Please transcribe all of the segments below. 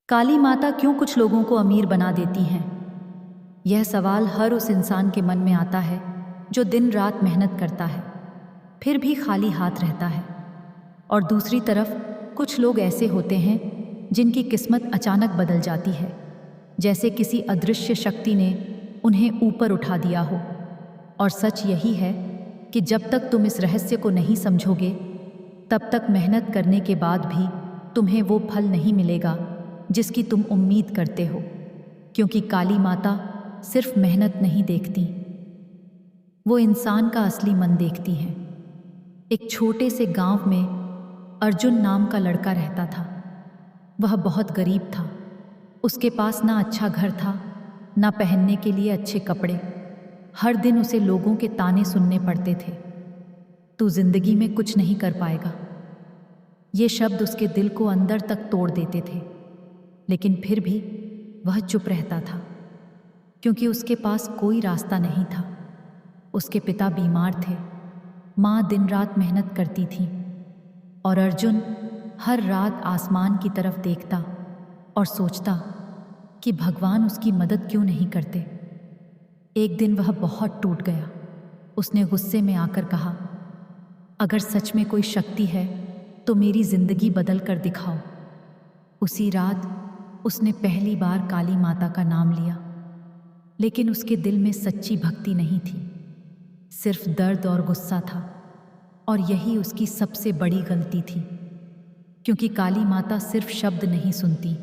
काली माता क्यों कुछ लोगों को अमीर बना देती हैं? यह सवाल हर उस इंसान के मन में आता है जो दिन रात मेहनत करता है, फिर भी खाली हाथ रहता है। और दूसरी तरफ कुछ लोग ऐसे होते हैं जिनकी किस्मत अचानक बदल जाती है, जैसे किसी अदृश्य शक्ति ने उन्हें ऊपर उठा दिया हो। और सच यही है कि जब तक तुम इस रहस्य को नहीं समझोगे, तब तक मेहनत करने के बाद भी तुम्हें वो फल नहीं मिलेगा जिसकी तुम उम्मीद करते हो। क्योंकि काली माता सिर्फ मेहनत नहीं देखती, वो इंसान का असली मन देखती हैं। एक छोटे से गांव में अर्जुन नाम का लड़का रहता था। वह बहुत गरीब था। उसके पास ना अच्छा घर था, ना पहनने के लिए अच्छे कपड़े। हर दिन उसे लोगों के ताने सुनने पड़ते थे, तू जिंदगी में कुछ नहीं कर पाएगा। ये शब्द उसके दिल को अंदर तक तोड़ देते थे। लेकिन फिर भी वह चुप रहता था, क्योंकि उसके पास कोई रास्ता नहीं था। उसके पिता बीमार थे, माँ दिन रात मेहनत करती थी, और अर्जुन हर रात आसमान की तरफ देखता और सोचता कि भगवान उसकी मदद क्यों नहीं करते। एक दिन वह बहुत टूट गया। उसने गुस्से में आकर कहा, अगर सच में कोई शक्ति है तो मेरी जिंदगी बदल कर दिखाओ। उसी रात उसने पहली बार काली माता का नाम लिया, लेकिन उसके दिल में सच्ची भक्ति नहीं थी, सिर्फ दर्द और गुस्सा था। और यही उसकी सबसे बड़ी गलती थी, क्योंकि काली माता सिर्फ शब्द नहीं सुनती,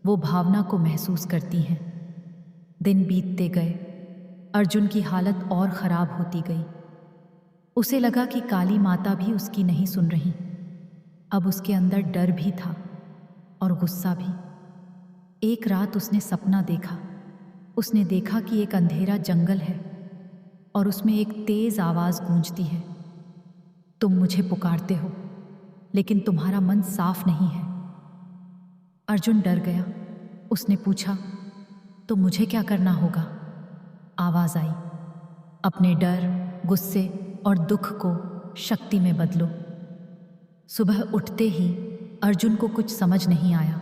वो भावना को महसूस करती हैं। दिन बीतते गए, अर्जुन की हालत और ख़राब होती गई। उसे लगा कि काली माता भी उसकी नहीं सुन रही। अब उसके अंदर डर भी था और गुस्सा भी। एक रात उसने सपना देखा। उसने देखा कि एक अंधेरा जंगल है और उसमें एक तेज आवाज़ गूंजती है, तुम मुझे पुकारते हो, लेकिन तुम्हारा मन साफ नहीं है। अर्जुन डर गया। उसने पूछा, तो मुझे क्या करना होगा? आवाज़ आई, अपने डर, गुस्से और दुख को शक्ति में बदलो। सुबह उठते ही अर्जुन को कुछ समझ नहीं आया,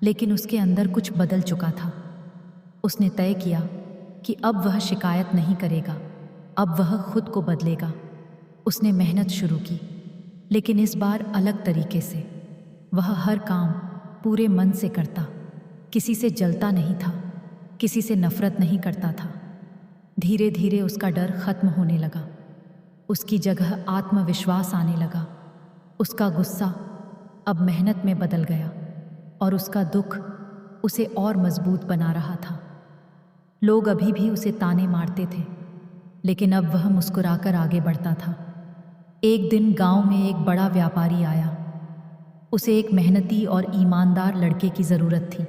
लेकिन उसके अंदर कुछ बदल चुका था। उसने तय किया कि अब वह शिकायत नहीं करेगा, अब वह खुद को बदलेगा। उसने मेहनत शुरू की, लेकिन इस बार अलग तरीके से। वह हर काम पूरे मन से करता, किसी से जलता नहीं था, किसी से नफरत नहीं करता था। धीरे धीरे उसका डर खत्म होने लगा। उसकी जगह आत्मविश्वास आने लगा। उसका गुस्सा अब मेहनत में बदल गया और उसका दुख उसे और मजबूत बना रहा था। लोग अभी भी उसे ताने मारते थे, लेकिन अब वह मुस्कुराकर आगे बढ़ता था। एक दिन गांव में एक बड़ा व्यापारी आया। उसे एक मेहनती और ईमानदार लड़के की ज़रूरत थी।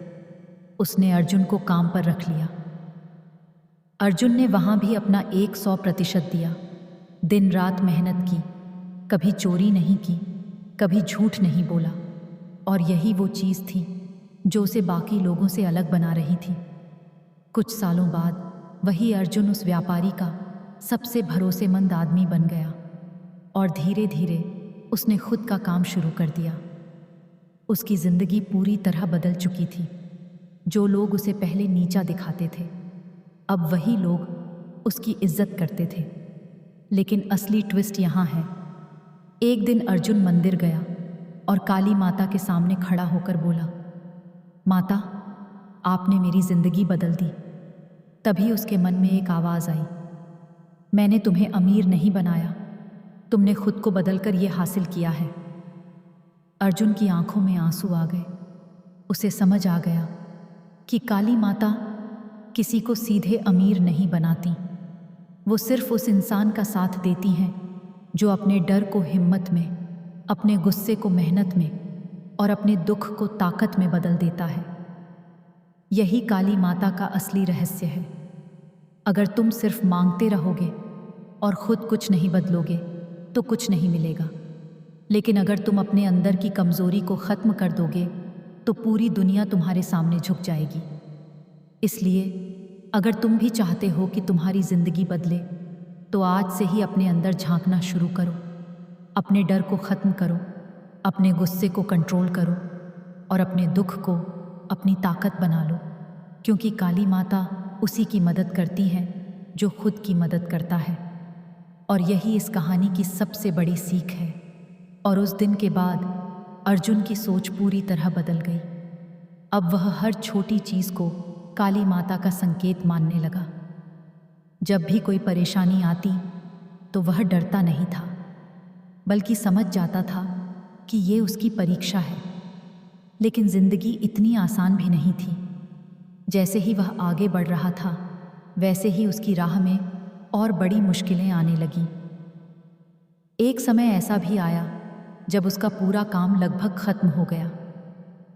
उसने अर्जुन को काम पर रख लिया। अर्जुन ने वहाँ भी अपना 100% दिया। दिन रात मेहनत की, कभी चोरी नहीं की, कभी झूठ नहीं बोला। और यही वो चीज़ थी जो उसे बाकी लोगों से अलग बना रही थी। कुछ सालों बाद वही अर्जुन उस व्यापारी का सबसे भरोसेमंद आदमी बन गया, और धीरे धीरे उसने खुद का काम शुरू कर दिया। उसकी ज़िंदगी पूरी तरह बदल चुकी थी। जो लोग उसे पहले नीचा दिखाते थे, अब वही लोग उसकी इज्जत करते थे। लेकिन असली ट्विस्ट यहाँ है। एक दिन अर्जुन मंदिर गया और काली माता के सामने खड़ा होकर बोला, माता, आपने मेरी जिंदगी बदल दी। तभी उसके मन में एक आवाज़ आई, मैंने तुम्हें अमीर नहीं बनाया, तुमने खुद को बदलकर ये हासिल किया है। अर्जुन की आंखों में आंसू आ गए। उसे समझ आ गया कि काली माता किसी को सीधे अमीर नहीं बनाती, वो सिर्फ उस इंसान का साथ देती हैं जो अपने डर को हिम्मत में, अपने गुस्से को मेहनत में और अपने दुख को ताकत में बदल देता है। यही काली माता का असली रहस्य है। अगर तुम सिर्फ मांगते रहोगे और खुद कुछ नहीं बदलोगे तो कुछ नहीं मिलेगा। लेकिन अगर तुम अपने अंदर की कमज़ोरी को ख़त्म कर दोगे तो पूरी दुनिया तुम्हारे सामने झुक जाएगी। इसलिए अगर तुम भी चाहते हो कि तुम्हारी ज़िंदगी बदले, तो आज से ही अपने अंदर झांकना शुरू करो। अपने डर को ख़त्म करो, अपने गुस्से को कंट्रोल करो और अपने दुख को अपनी ताकत बना लो, क्योंकि काली माता उसी की मदद करती हैं जो खुद की मदद करता है। और यही इस कहानी की सबसे बड़ी सीख है। और उस दिन के बाद अर्जुन की सोच पूरी तरह बदल गई। अब वह हर छोटी चीज़ को काली माता का संकेत मानने लगा। जब भी कोई परेशानी आती तो वह डरता नहीं था, बल्कि समझ जाता था कि ये उसकी परीक्षा है। लेकिन जिंदगी इतनी आसान भी नहीं थी। जैसे ही वह आगे बढ़ रहा था, वैसे ही उसकी राह में और बड़ी मुश्किलें आने लगीं। एक समय ऐसा भी आया जब उसका पूरा काम लगभग खत्म हो गया।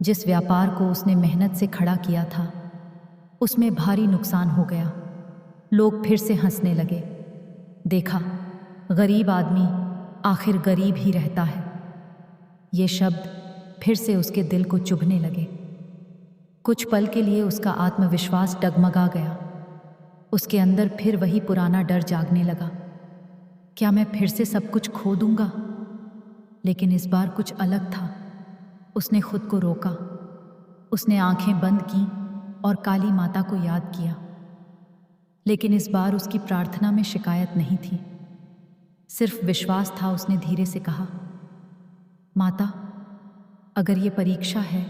जिस व्यापार को उसने मेहनत से खड़ा किया था, उसमें भारी नुकसान हो गया। लोग फिर से हंसने लगे। देखा, गरीब आदमी आखिर गरीब ही रहता है। ये शब्द फिर से उसके दिल को चुभने लगे। कुछ पल के लिए उसका आत्मविश्वास डगमगा गया। उसके अंदर फिर वही पुराना डर जागने लगा। क्या मैं फिर से सब कुछ खो दूंगा? लेकिन इस बार कुछ अलग था। उसने खुद को रोका। उसने आंखें बंद की और काली माता को याद किया। लेकिन इस बार उसकी प्रार्थना में शिकायत नहीं थी, सिर्फ विश्वास था। उसने धीरे से कहा, माता, अगर ये परीक्षा है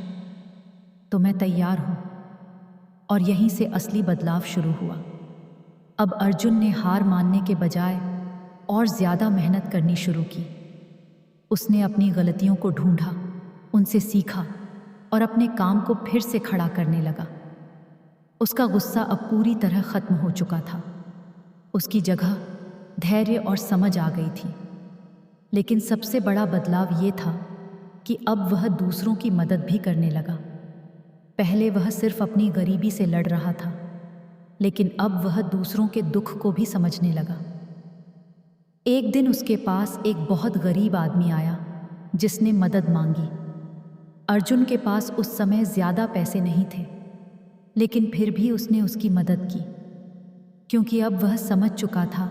तो मैं तैयार हूं। और यहीं से असली बदलाव शुरू हुआ। अब अर्जुन ने हार मानने के बजाय और ज्यादा मेहनत करनी शुरू की। उसने अपनी गलतियों को ढूंढा, उनसे सीखा और अपने काम को फिर से खड़ा करने लगा। उसका गुस्सा अब पूरी तरह खत्म हो चुका था। उसकी जगह धैर्य और समझ आ गई थी। लेकिन सबसे बड़ा बदलाव ये था कि अब वह दूसरों की मदद भी करने लगा। पहले वह सिर्फ अपनी गरीबी से लड़ रहा था, लेकिन अब वह दूसरों के दुख को भी समझने लगा। एक दिन उसके पास एक बहुत गरीब आदमी आया जिसने मदद मांगी। अर्जुन के पास उस समय ज्यादा पैसे नहीं थे, लेकिन फिर भी उसने उसकी मदद की, क्योंकि अब वह समझ चुका था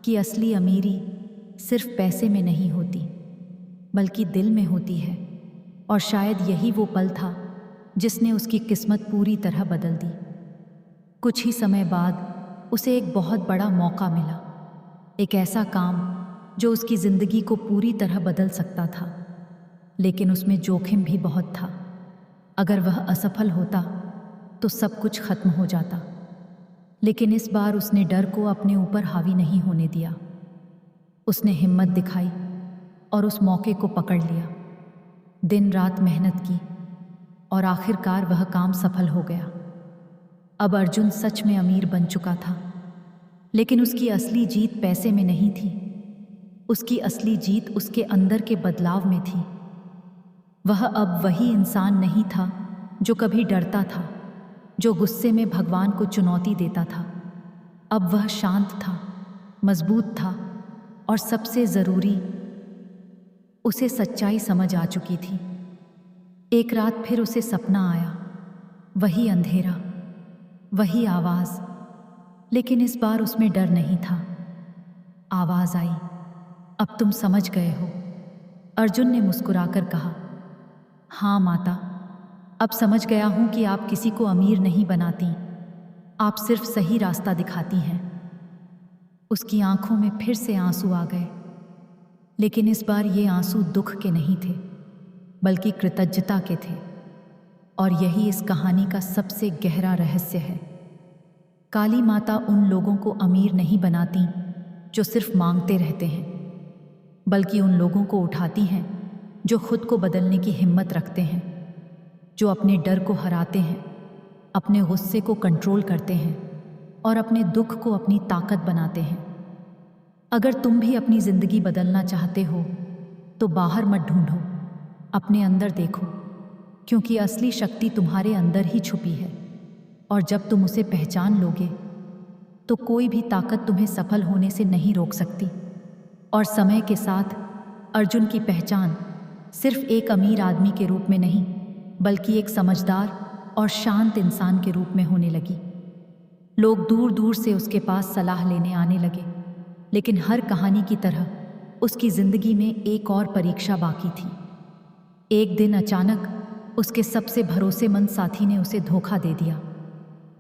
कि असली अमीरी सिर्फ पैसे में नहीं होती, बल्कि दिल में होती है। और शायद यही वो पल था जिसने उसकी किस्मत पूरी तरह बदल दी। कुछ ही समय बाद उसे एक बहुत बड़ा मौका मिला, एक ऐसा काम जो उसकी जिंदगी को पूरी तरह बदल सकता था। लेकिन उसमें जोखिम भी बहुत था। अगर वह असफल होता तो सब कुछ खत्म हो जाता। लेकिन इस बार उसने डर को अपने ऊपर हावी नहीं होने दिया। उसने हिम्मत दिखाई और उस मौके को पकड़ लिया। दिन रात मेहनत की और आखिरकार वह काम सफल हो गया। अब अर्जुन सच में अमीर बन चुका था। लेकिन उसकी असली जीत पैसे में नहीं थी। उसकी असली जीत उसके अंदर के बदलाव में थी। वह अब वही इंसान नहीं था जो कभी डरता था, जो गुस्से में भगवान को चुनौती देता था। अब वह शांत था, मजबूत था और सबसे ज़रूरी, उसे सच्चाई समझ आ चुकी थी। एक रात फिर उसे सपना आया, वही अंधेरा, वही आवाज़, लेकिन इस बार उसमें डर नहीं था। आवाज़ आई, अब तुम समझ गए हो। अर्जुन ने मुस्कुराकर कहा, हाँ माता, अब समझ गया हूँ कि आप किसी को अमीर नहीं बनाती, आप सिर्फ सही रास्ता दिखाती हैं। उसकी आंखों में फिर से आंसू आ गए, लेकिन इस बार ये आंसू दुख के नहीं थे, बल्कि कृतज्ञता के थे। और यही इस कहानी का सबसे गहरा रहस्य है। काली माता उन लोगों को अमीर नहीं बनाती जो सिर्फ मांगते रहते हैं, बल्कि उन लोगों को उठाती हैं जो खुद को बदलने की हिम्मत रखते हैं, जो अपने डर को हराते हैं, अपने गुस्से को कंट्रोल करते हैं और अपने दुख को अपनी ताकत बनाते हैं। अगर तुम भी अपनी ज़िंदगी बदलना चाहते हो तो बाहर मत ढूंढो, अपने अंदर देखो, क्योंकि असली शक्ति तुम्हारे अंदर ही छुपी है। और जब तुम उसे पहचान लोगे तो कोई भी ताकत तुम्हें सफल होने से नहीं रोक सकती। और समय के साथ अर्जुन की पहचान सिर्फ एक अमीर आदमी के रूप में नहीं, बल्कि एक समझदार और शांत इंसान के रूप में होने लगी। लोग दूर दूर से उसके पास सलाह लेने आने लगे, लेकिन हर कहानी की तरह उसकी जिंदगी में एक और परीक्षा बाकी थी। एक दिन अचानक उसके सबसे भरोसेमंद साथी ने उसे धोखा दे दिया।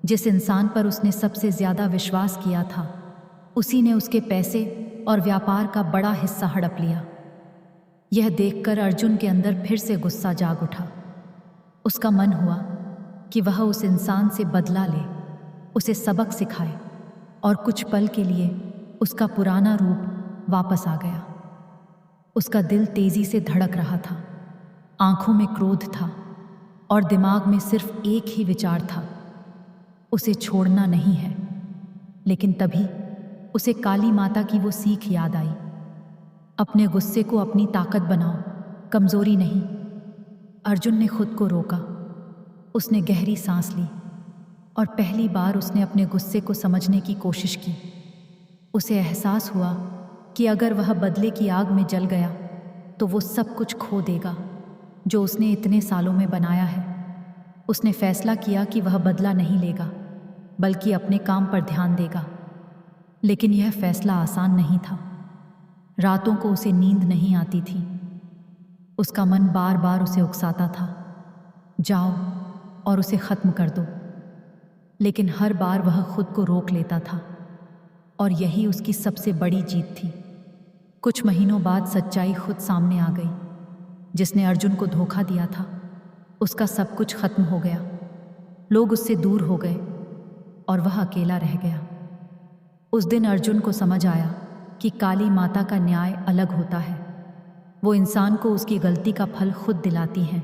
जिस इंसान पर उसने सबसे ज्यादा विश्वास किया था, उसी ने उसके पैसे और व्यापार का बड़ा हिस्सा हड़प लिया। यह देखकर अर्जुन के अंदर फिर से गुस्सा जाग उठा। उसका मन हुआ कि वह उस इंसान से बदला ले, उसे सबक सिखाए, और कुछ पल के लिए उसका पुराना रूप वापस आ गया। उसका दिल तेजी से धड़क रहा था, आंखों में क्रोध था और दिमाग में सिर्फ एक ही विचार था, उसे छोड़ना नहीं है। लेकिन तभी उसे काली माता की वो सीख याद आई, अपने गुस्से को अपनी ताकत बनाओ, कमजोरी नहीं। अर्जुन ने खुद को रोका, उसने गहरी सांस ली और पहली बार उसने अपने गुस्से को समझने की कोशिश की। उसे एहसास हुआ कि अगर वह बदले की आग में जल गया तो वो सब कुछ खो देगा जो उसने इतने सालों में बनाया है। उसने फैसला किया कि वह बदला नहीं लेगा, बल्कि अपने काम पर ध्यान देगा। लेकिन यह फैसला आसान नहीं था। रातों को उसे नींद नहीं आती थी। उसका मन बार बार उसे उकसाता था, जाओ और उसे ख़त्म कर दो। लेकिन हर बार वह खुद को रोक लेता था, और यही उसकी सबसे बड़ी जीत थी। कुछ महीनों बाद सच्चाई खुद सामने आ गई। जिसने अर्जुन को धोखा दिया था, उसका सब कुछ खत्म हो गया। लोग उससे दूर हो गए और वह अकेला रह गया। उस दिन अर्जुन को समझ आया कि काली माता का न्याय अलग होता है। वो इंसान को उसकी गलती का फल खुद दिलाती हैं,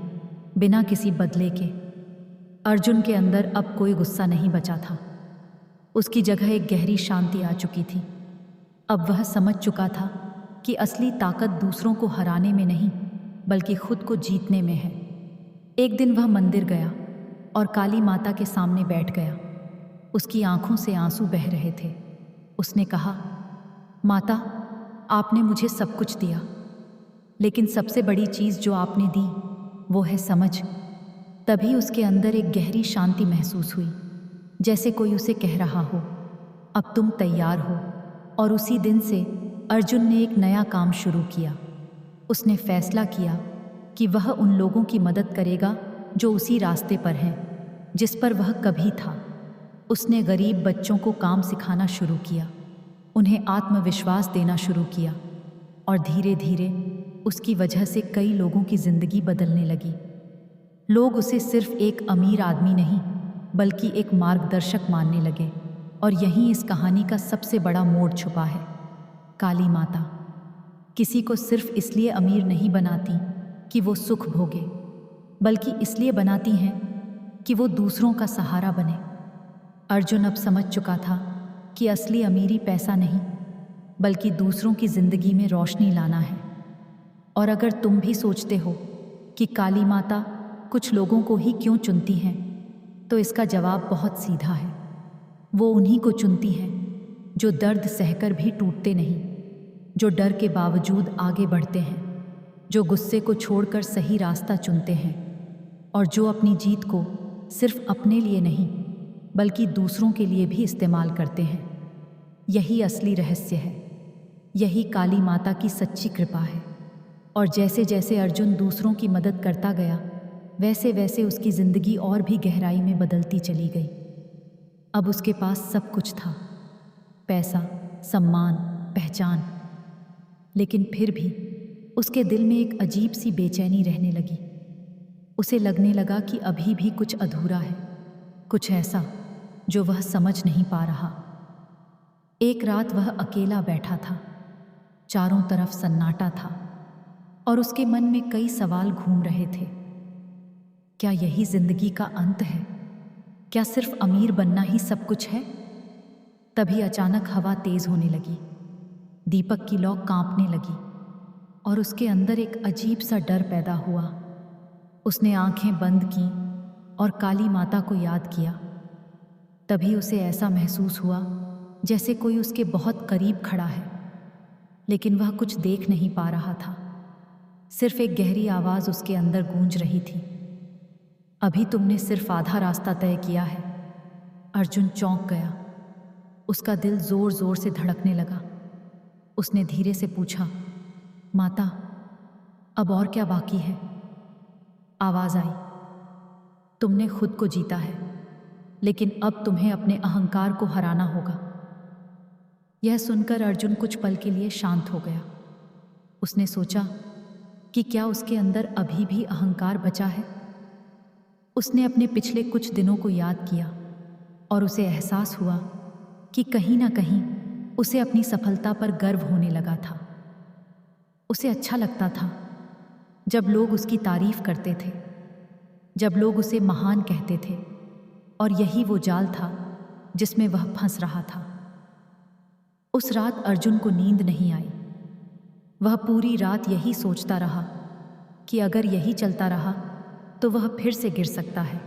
बिना किसी बदले के। अर्जुन के अंदर अब कोई गुस्सा नहीं बचा था। उसकी जगह एक गहरी शांति आ चुकी थी। अब वह समझ चुका था कि असली ताकत दूसरों को हराने में नहीं, बल्कि खुद को जीतने में है। एक दिन वह मंदिर गया और काली माता के सामने बैठ गया। उसकी आंखों से आंसू बह रहे थे। उसने कहा, माता, आपने मुझे सब कुछ दिया, लेकिन सबसे बड़ी चीज़ जो आपने दी वो है समझ। तभी उसके अंदर एक गहरी शांति महसूस हुई, जैसे कोई उसे कह रहा हो, अब तुम तैयार हो। और उसी दिन से अर्जुन ने एक नया काम शुरू किया। उसने फैसला किया कि वह उन लोगों की मदद करेगा जो उसी रास्ते पर हैं जिस पर वह कभी था। उसने गरीब बच्चों को काम सिखाना शुरू किया, उन्हें आत्मविश्वास देना शुरू किया, और धीरे धीरे उसकी वजह से कई लोगों की जिंदगी बदलने लगी। लोग उसे सिर्फ एक अमीर आदमी नहीं, बल्कि एक मार्गदर्शक मानने लगे। और यहीं इस कहानी का सबसे बड़ा मोड़ छुपा है। काली माता किसी को सिर्फ इसलिए अमीर नहीं बनाती कि वो सुख भोगे, बल्कि इसलिए बनाती हैं कि वो दूसरों का सहारा बने। अर्जुन अब समझ चुका था कि असली अमीरी पैसा नहीं, बल्कि दूसरों की जिंदगी में रोशनी लाना है। और अगर तुम भी सोचते हो कि काली माता कुछ लोगों को ही क्यों चुनती हैं, तो इसका जवाब बहुत सीधा है। वो उन्हीं को चुनती हैं जो दर्द सहकर भी टूटते नहीं, जो डर के बावजूद आगे बढ़ते हैं, जो गुस्से को छोड़कर सही रास्ता चुनते हैं, और जो अपनी जीत को सिर्फ अपने लिए नहीं, बल्कि दूसरों के लिए भी इस्तेमाल करते हैं। यही असली रहस्य है, यही काली माता की सच्ची कृपा है। और जैसे जैसे अर्जुन दूसरों की मदद करता गया, वैसे वैसे उसकी ज़िंदगी और भी गहराई में बदलती चली गई। अब उसके पास सब कुछ था, पैसा, सम्मान, पहचान। लेकिन फिर भी उसके दिल में एक अजीब सी बेचैनी रहने लगी। उसे लगने लगा कि अभी भी कुछ अधूरा है, कुछ ऐसा जो वह समझ नहीं पा रहा। एक रात वह अकेला बैठा था, चारों तरफ सन्नाटा था, और उसके मन में कई सवाल घूम रहे थे। क्या यही जिंदगी का अंत है? क्या सिर्फ अमीर बनना ही सब कुछ है? तभी अचानक हवा तेज होने लगी, दीपक की लौ कांपने लगी, और उसके अंदर एक अजीब सा डर पैदा हुआ। उसने आंखें बंद की और काली माता को याद किया। तभी उसे ऐसा महसूस हुआ जैसे कोई उसके बहुत करीब खड़ा है, लेकिन वह कुछ देख नहीं पा रहा था। सिर्फ एक गहरी आवाज़ उसके अंदर गूंज रही थी, अभी तुमने सिर्फ आधा रास्ता तय किया है। अर्जुन चौंक गया, उसका दिल जोर जोर से धड़कने लगा। उसने धीरे से पूछा, माता, अब और क्या बाकी है? आवाज़ आई, तुमने खुद को जीता है, लेकिन अब तुम्हें अपने अहंकार को हराना होगा। यह सुनकर अर्जुन कुछ पल के लिए शांत हो गया। उसने सोचा कि क्या उसके अंदर अभी भी अहंकार बचा है। उसने अपने पिछले कुछ दिनों को याद किया और उसे एहसास हुआ कि कहीं ना कहीं उसे अपनी सफलता पर गर्व होने लगा था। उसे अच्छा लगता था जब लोग उसकी तारीफ करते थे, जब लोग उसे महान कहते थे, और यही वो जाल था जिसमें वह फंस रहा था। उस रात अर्जुन को नींद नहीं आई। वह पूरी रात यही सोचता रहा कि अगर यही चलता रहा तो वह फिर से गिर सकता है।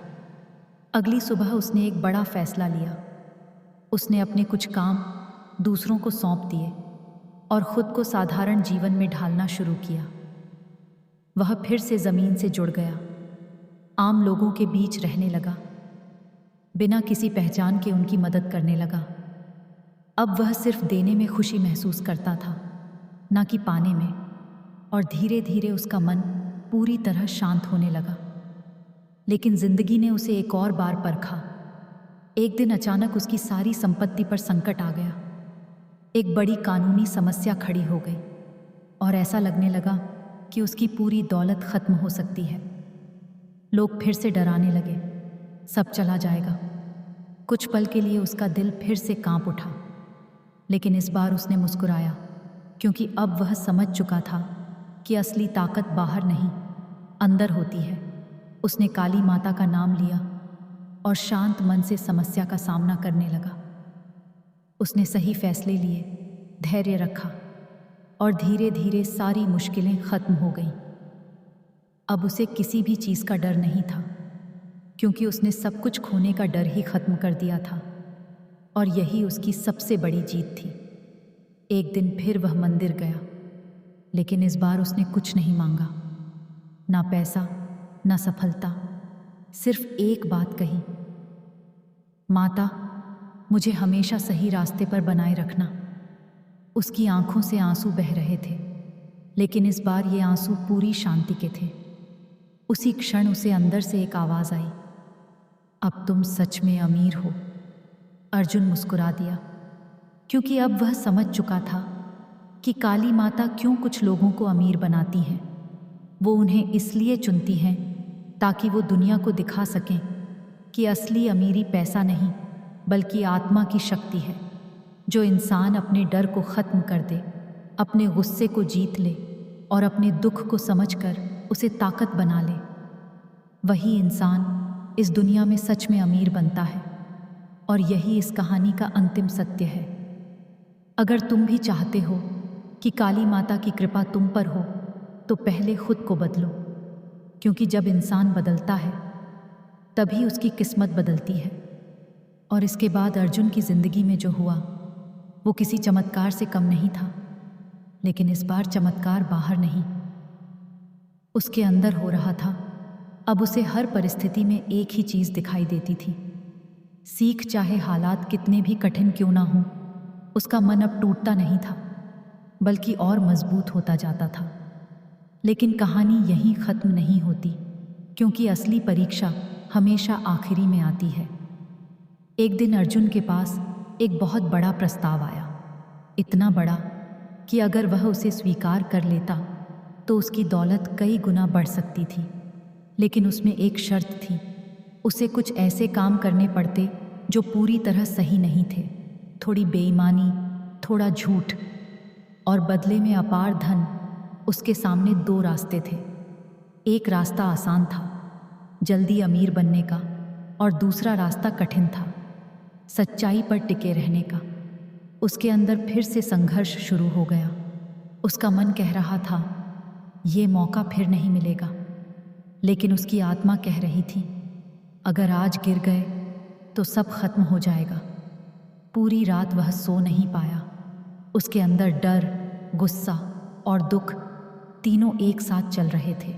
अगली सुबह उसने एक बड़ा फैसला लिया। उसने अपने कुछ काम दूसरों को सौंप दिए और खुद को साधारण जीवन में ढालना शुरू किया। वह फिर से जमीन से जुड़ गया, आम लोगों के बीच रहने लगा, बिना किसी पहचान के उनकी मदद करने लगा। अब वह सिर्फ देने में खुशी महसूस करता था, ना कि पाने में, और धीरे धीरे उसका मन पूरी तरह शांत होने लगा। लेकिन जिंदगी ने उसे एक और बार परखा। एक दिन अचानक उसकी सारी संपत्ति पर संकट आ गया। एक बड़ी कानूनी समस्या खड़ी हो गई और ऐसा लगने लगा कि उसकी पूरी दौलत खत्म हो सकती है। लोग फिर से डराने लगे, सब चला जाएगा। कुछ पल के लिए उसका दिल फिर से कांप उठा, लेकिन इस बार उसने मुस्कुराया, क्योंकि अब वह समझ चुका था कि असली ताकत बाहर नहीं, अंदर होती है। उसने काली माता का नाम लिया और शांत मन से समस्या का सामना करने लगा। उसने सही फैसले लिए, धैर्य रखा और धीरे धीरे सारी मुश्किलें खत्म हो गईं। अब उसे किसी भी चीज़ का डर नहीं था, क्योंकि उसने सब कुछ खोने का डर ही खत्म कर दिया था, और यही उसकी सबसे बड़ी जीत थी। एक दिन फिर वह मंदिर गया, लेकिन इस बार उसने कुछ नहीं मांगा, ना पैसा, ना सफलता। सिर्फ एक बात कही, माता, मुझे हमेशा सही रास्ते पर बनाए रखना। उसकी आंखों से आंसू बह रहे थे, लेकिन इस बार ये आंसू पूरी शांति के थे। उसी क्षण उसे अंदर से एक आवाज़ आई, अब तुम सच में अमीर हो। अर्जुन मुस्कुरा दिया, क्योंकि अब वह समझ चुका था कि काली माता क्यों कुछ लोगों को अमीर बनाती हैं। वो उन्हें इसलिए चुनती हैं ताकि वो दुनिया को दिखा सकें कि असली अमीरी पैसा नहीं, बल्कि आत्मा की शक्ति है। जो इंसान अपने डर को ख़त्म कर दे, अपने गुस्से को जीत ले और अपने दुख को समझकर उसे ताकत बना ले, वही इंसान इस दुनिया में सच में अमीर बनता है। और यही इस कहानी का अंतिम सत्य है। अगर तुम भी चाहते हो कि काली माता की कृपा तुम पर हो, तो पहले खुद को बदलो, क्योंकि जब इंसान बदलता है तभी उसकी किस्मत बदलती है। और इसके बाद अर्जुन की ज़िंदगी में जो हुआ वो किसी चमत्कार से कम नहीं था, लेकिन इस बार चमत्कार बाहर नहीं, उसके अंदर हो रहा था। अब उसे हर परिस्थिति में एक ही चीज़ दिखाई देती थी, सीख, चाहे हालात कितने भी कठिन क्यों ना हों। उसका मन अब टूटता नहीं था, बल्कि और मजबूत होता जाता था। लेकिन कहानी यहीं ख़त्म नहीं होती, क्योंकि असली परीक्षा हमेशा आखिरी में आती है। एक दिन अर्जुन के पास एक बहुत बड़ा प्रस्ताव आया, इतना बड़ा कि अगर वह उसे स्वीकार कर लेता तो उसकी दौलत कई गुना बढ़ सकती थी। लेकिन उसमें एक शर्त थी, उसे कुछ ऐसे काम करने पड़ते जो पूरी तरह सही नहीं थे, थोड़ी बेईमानी, थोड़ा झूठ, और बदले में अपार धन। उसके सामने दो रास्ते थे। एक रास्ता आसान था, जल्दी अमीर बनने का, और दूसरा रास्ता कठिन था, सच्चाई पर टिके रहने का। उसके अंदर फिर से संघर्ष शुरू हो गया। उसका मन कह रहा था ये मौका फिर नहीं मिलेगा, लेकिन उसकी आत्मा कह रही थी अगर आज गिर गए तो सब खत्म हो जाएगा। पूरी रात वह सो नहीं पाया। उसके अंदर डर, गुस्सा और दुख तीनों एक साथ चल रहे थे।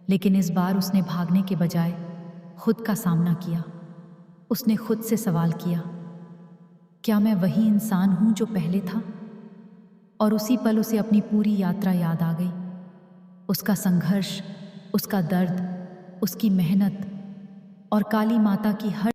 लेकिन इस बार उसने भागने के बजाय खुद का सामना किया। उसने खुद से सवाल किया, क्या मैं वही इंसान हूं जो पहले था? और उसी पल उसे अपनी पूरी यात्रा याद आ गई, उसका संघर्ष, उसका दर्द, उसकी मेहनत, और काली माता की हर